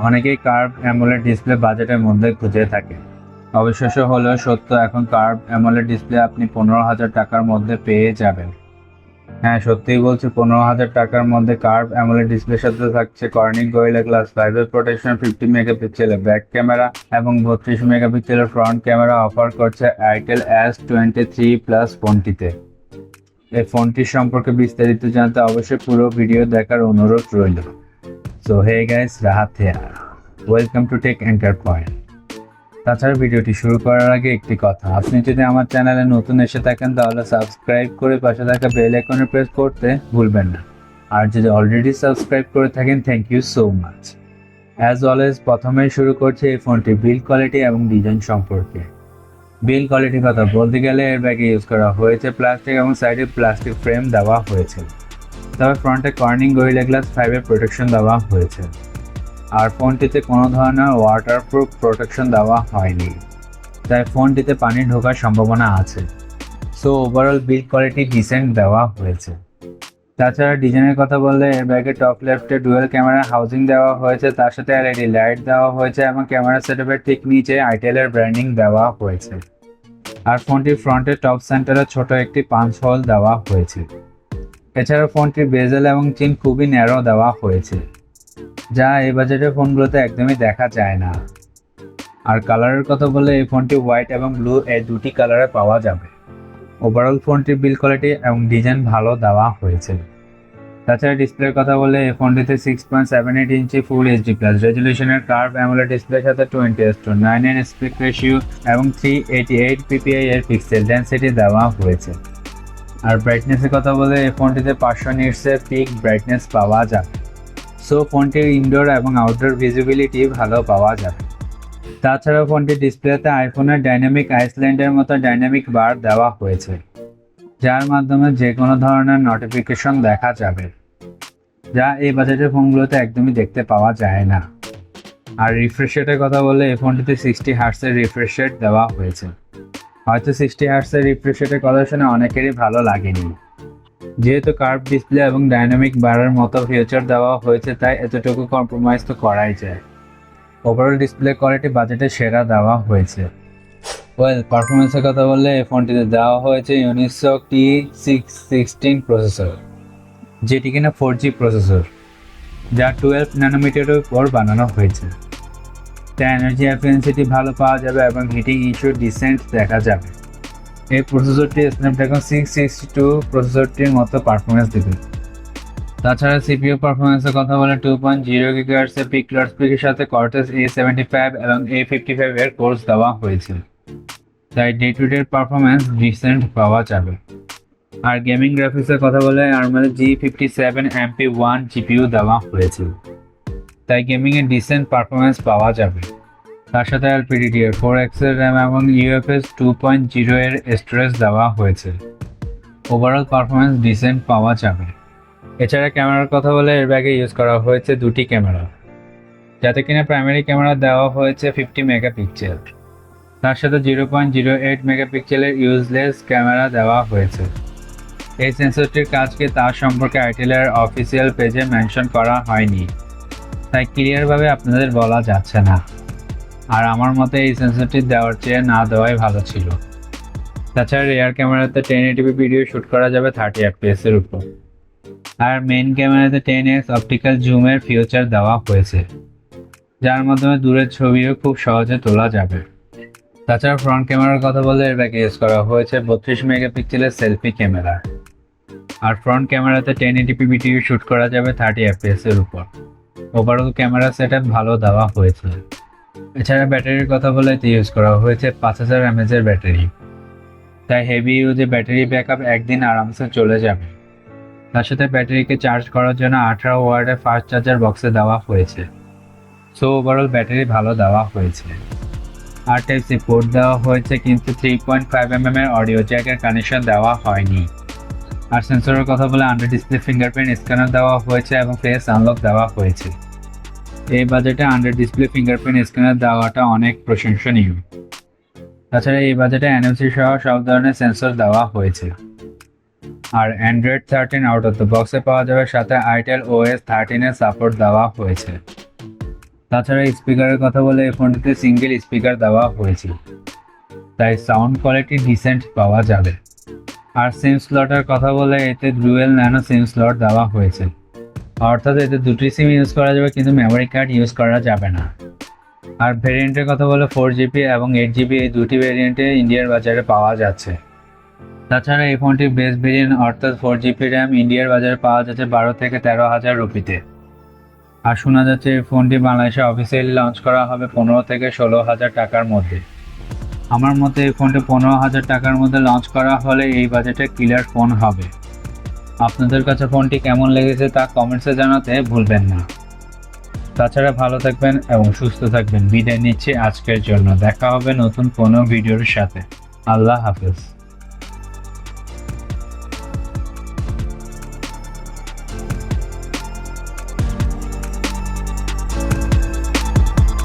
অনেকেই curve AMOLED display বাজেটের মধ্যে খুঁজে থাকে। অবিশ্বাস্য হলেও সত্য, এখন কার্ভ অ্যামোলেড ডিসপ্লে আপনি 15,000 টাকার মধ্যে পেয়ে যাবেন। হ্যাঁ, সত্যিই বলছি, 15,000 টাকার মধ্যে কার্ভ অ্যামোলেড ডিসপ্লের সাথে থাকছে কর্নিং গরিলা গ্লাস 5 এর প্রোটেকশন, 50 মেগাপিক্সেলের ব্যাক ক্যামেরা এবং 32 মেগাপিক্সেলের ফ্রন্ট ক্যামেরা অফার করছে itel S23 Plus ফোনটিতে। এই ফোনটির সম্পর্কে বিস্তারিত জানতে অবশ্যই পুরো ভিডিও দেখার অনুরোধ রইল। So hey guys, Rahat here. Welcome to tech enter point. তাছাড়া ভিডিওটি শুরু করার আগে একটি কথা, আপনি যদি আমার চ্যানেলে নতুন এসে থাকেন তাহলে সাবস্ক্রাইব করে পাশে থাকা বেল আইকনে প্রেস করতে ভুলবেন না। আর যদি অলরেডি সাবস্ক্রাইব করে থাকেন, thank you so much. As always প্রথমেই শুরু করছি এই ফোনটির বিল্ড কোয়ালিটি এবং ডিজাইন সম্পর্কে। বিল্ড কোয়ালিটির কথা বলতে গেলে এর ব্যাগে ইউজ করা হয়েছে প্লাস্টিক এবং সাইডে প্লাস্টিক ফ্রেম দেওয়া হয়েছে, তবে ফ্রন্টে কর্নিং গরিলা গ্লাস 5 এর প্রোটেকশন দেওয়া হয়েছে। আর ফোনটিতে কোনো ধরনের ওয়াটারপ্রুফ প্রোটেকশন দেওয়া হয়নি, তাই ফোনটিতে পানি ঢোকার সম্ভাবনা আছে। So overall build quality dissent দেওয়া হয়েছে। তাছাড়া ডিজাইনের কথা বললে এর ব্যাগে টপ লেফটে ডুয়েল ক্যামেরা হাউজিং দেওয়া হয়েছে, তার সাথে এলইডি লাইট দেওয়া হয়েছে এবং ক্যামেরা সেটআপের ঠিক নিচে আইটেলের ব্র্যান্ডিং দেওয়া হয়েছে। আর ফোনটির ফ্রন্টের টপ সেন্টারে ছোট একটি পাঞ্চ হোল দেওয়া হয়েছে। এছাড়া ফোনটির বেজেল এবং চিন খুবই ন্যারো দেওয়া হয়েছে, যা এই বাজেটের ফোনগুলোতে একদমই দেখা যায় না। আর কালারের কথা বললে এই ফোনটি হোয়াইট এবং ব্লু এই দুটি কালারে পাওয়া যাবে। ওভারঅল ফোনটির বিল্ড কোয়ালিটি এবং ডিজাইন ভালো দেওয়া হয়েছে। তাছাড়া ডিসপ্লের কথা বললে এই ফোনটিতে 6.78 ইঞ্চি ফুল এইচডি প্লাস রেজলিউশনের কার্ভ অ্যামোলেড ডিসপ্লের সাথে 20:9 অ্যাসপেক্ট রেশিও এবং 388 ppi এর পিক্সেল ডেনসিটি দেওয়া হয়েছে। আর ব্রাইটনেসের কথা বলে এই ফোনটিতে 500 নিটসের পিক ব্রাইটনেস পাওয়া যাবে। সো ফোনটির ইনডোর এবং আউটডোর ভিজিবিলিটি ভালো পাওয়া যাবে। তাছাড়া ফোনটির ডিসপ্লেতে আইফোনের ডাইনামিক আইসল্যান্ডের মতো ডাইনামিক বার দেওয়া হয়েছে, যার মাধ্যমে যে কোনো ধরনের নোটিফিকেশন দেখা যাবে, যা এই বাজেটের ফোনগুলোতে একদমই দেখতে পাওয়া যায় না। আর রিফ্রেশ রেটের কথা বললে এই ফোনটিতে 60 হার্টসের রিফ্রেশ রেট দেওয়া হয়েছে। হয়তো 60 হার্টসের রিফ্রেশ রেটের কথা শুনে অনেকেরই ভালো লাগেনি, যেহেতু কার্ভ ডিসপ্লে এবং ডাইনামিক বারের মতো ফিচার দেওয়া হয়েছে, তাই এতটুকু কম্প্রোমাইজ তো করাই যায়। ওভারঅল ডিসপ্লে কোয়ালিটি বাজেটে সেরা দেওয়া হয়েছে। পারফরমেন্সের কথা বললে এই ফোনটিতে দেওয়া হয়েছে ইউনিসক T616 প্রসেসর, যেটি কিনা 4G প্রসেসর, যা 12 ন্যানোমিটারের উপর বানানো হয়েছে। তাই এনার্জি এফিসিয়েন্সি ভালো পাওয়া যাবে এবং হিটিং ইস্যু ডিসেন্ট দেখা যাবে। এই প্রসেসরটি স্ন্যাপড্রাগন 662 প্রসেসরটির মতো পারফরমেন্স দেবে। তাছাড়া সিপিইউ পারফরমেন্সের কথা বলে 2.0 GHz এর পিক ক্লক স্পিডের সাথে কর্টেক্স A75 এবং A55 এর কোর্স দেওয়া হয়েছে, তাই day to day performance decent পাওয়া যাবে। আর গেমিং গ্রাফিক্সের কথা বলে Amoled G57MP1 জিপিইউ দেওয়া হয়েছে, তাই গেমিংয়ে ডিসেন্ট পারফরমেন্স পাওয়া যাবে। তার সাথে LPDDR4X এর র্যাম এবং UFS 2.0 এর স্টোরেজ দেওয়া হয়েছে। ওভারঅল পারফরমেন্স ডিসেন্ট পাওয়া যাবে। এছাড়া ক্যামেরার কথা বলে এর ব্যাগে ইউজ করা হয়েছে দুটি ক্যামেরা, যাতে কিনা প্রাইমারি ক্যামেরা দেওয়া হয়েছে 50 মেগাপিক্সেল, তার সাথে 0.08 মেগাপিক্সেলের ইউজলেস ক্যামেরা দেওয়া হয়েছে। এই সেন্সরটির কাজকে তার সম্পর্কে আইটেলের অফিসিয়াল পেজে মেনশন করা হয়নি, তাই ক্লিয়ারভাবে আপনাদের বলা যাচ্ছে না। আর আমার মতে এই সেন্সরটি দেওয়ার চেয়ে না দেওয়াই ভালো ছিল। তাছাড়া রিয়ার ক্যামেরাতে 1080p ভিডিও শ্যুট করা যাবে 30 fps এর উপর। আর মেইন ক্যামেরাতে 10x অপটিক্যাল জুমের ফিচার দেওয়া হয়েছে, যার মাধ্যমে দূরের ছবিও খুব সহজে তোলা যাবে। তাছাড়া ফ্রন্ট ক্যামেরার কথা বলে এর ব্যাগে ইউজ করা হয়েছে 32 মেগাপিক্সেলের সেলফি ক্যামেরা। আর ফ্রন্ট ক্যামেরাতে 1080p ভিডিও শ্যুট করা যাবে 30 fps এর উপর। ওভারঅল ক্যামেরা সেটআপ ভালো দেওয়া হয়েছে। এছাড়া ব্যাটারির কথা বলে এতে ইউজ করা হয়েছে 5000 mAh এর ব্যাটারি, তাই হেভি ইউজে ব্যাটারি ব্যাকআপ একদিন আরামসে চলে যাবে। তার সাথে ব্যাটারিকে চার্জ করার জন্য 18 ওয়াটের ফাস্ট চার্জার বক্সে দেওয়া হয়েছে। সো ওভারঅল ব্যাটারি ভালো দেওয়া হয়েছে। আর টাইপ সি পোর্ট দেওয়া হয়েছে, কিন্তু 3.5mm এর অডিও জ্যাকের কানেকশন দেওয়া হয়নি। আর সেন্সরের কথা বলে আন্ডার ডিসপ্লে ফিঙ্গারপ্রিন্ট স্ক্যানার দেওয়া হয়েছে এবং ফেস আনলক দেওয়া হয়েছে। এই বাজেটে আন্ডার ডিসপ্লে ফিঙ্গারপ্রিন্ট স্ক্যানার দেওয়াটা অনেক প্রশংসনীয়। তাছাড়া এই বাজেটে এনএফসি সহ সব ধরনের সেন্সর দেওয়া হয়েছে। আর Android 13 আউট অফ দ্য বক্সে পাওয়া যাবে, সাথে itel OS 13 এর সাপোর্ট দেওয়া হয়েছে। তাছাড়া স্পিকারের কথা বলে এই ফোনটিতে সিঙ্গেল স্পিকার দেওয়া হয়েছে, তাই সাউন্ড কোয়ালিটি ডিসেন্ট পাওয়া যাবে। আর সিম স্লটের কথা বলে এতে ডুয়েল ন্যানো সিম স্লট দেওয়া হয়েছে, অর্থাৎ এতে দুটি সিম ইউজ করা যাবে কিন্তু মেমোরি কার্ড ইউজ করা যাবে না। আর ভেরিয়েন্টের কথা বলে 4GB এবং 8GB এই দুটি ভেরিয়েন্টে ইন্ডিয়ার বাজারে পাওয়া যাচ্ছে। তাছাড়া এই ফোনটির বেস ভেরিয়েন্ট অর্থাৎ 4GB র্যাম ইন্ডিয়ার বাজারে পাওয়া যাচ্ছে 12 থেকে 13,000 রুপিতে। আর শোনা যাচ্ছে এই ফোনটি বাংলাদেশে অফিসিয়ালি লঞ্চ করা হবে 15 থেকে 16,000 টাকার মধ্যে। আমার মতে এই ফোনটি 15,000 টাকার মধ্যে লঞ্চ করা হলে এই বাজেটে ক্লিয়ার ফোন হবে। আপনাদের কাছে ফোনটি কেমন লেগেছে তা কমেন্টসে জানাতে ভুলবেন না। তাছাড়া ভালো থাকবেন এবং সুস্থ থাকবেন। বিদায় নিচ্ছি আজকের জন্য। দেখা হবে নতুন কোনো ভিডিওর সাথে। আল্লাহ হাফেজ।